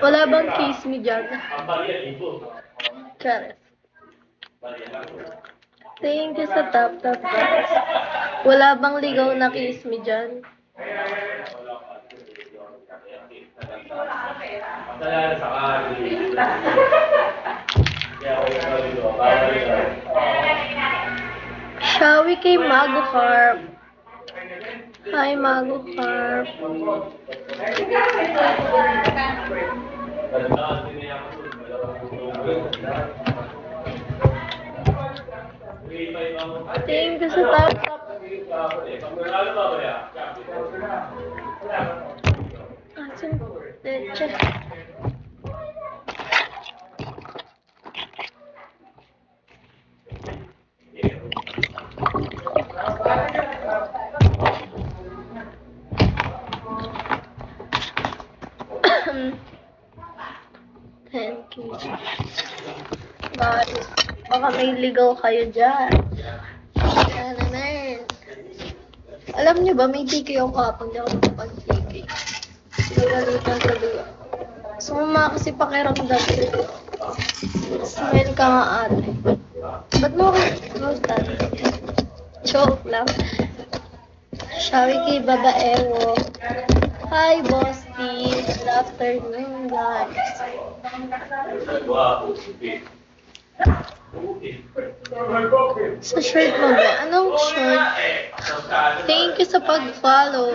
Wala bang kiss me dyan? Charis. Thank you sa top. Wala bang ligaw na kiss me dyan? Shawi kay Mago Carp. Hi, Mago Carp. Thank you sa top. Asan? Leche. Thank you. Guys, baka may ligaw kayo dyan. Yan naman. Alam niyo ba, may TK ako kapag di ako makapag-TK. Nagalitan sa ligaw. Sumama kasi pakiramdam. Smile ka nga ate. Ba't mo ako roastan? Joke lang. Shawi kay Babaewo. Hi, Boss T. Good afternoon, guys. Sa shirt mo ba? Anong shirt? Thank you sa pag-follow.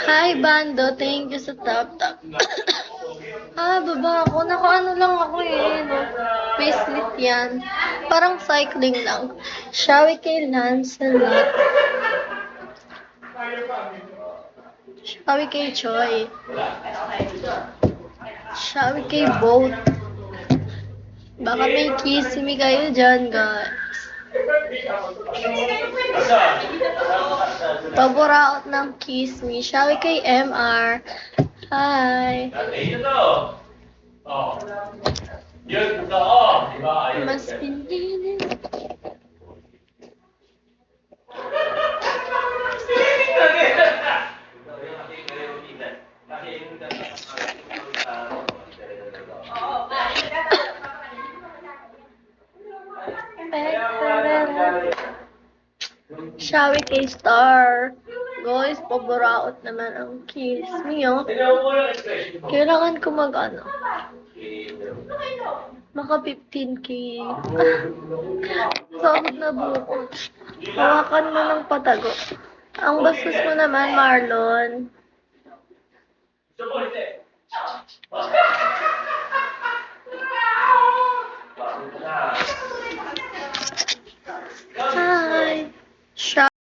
Hi, Bando. Thank you sa top. Baba ako. Naka-ano lang ako eh. No? Facelift yan. Parang cycling lang. Shawi kay Lancelot. Shawi kay Choi. Shawi kay Boat. Baka may kiss me kayo dyan, guys. Paburaot ng kiss me. Shawi kay MR. Hi. Mas pinili. Shawi kay Star. Guys, paburaot naman ang kiss me, oh. Kailangan ko mag-ano. Maka 15k. Sakit na buko. Hawakan mo ng patago. Ang bastos mo naman, Marlon.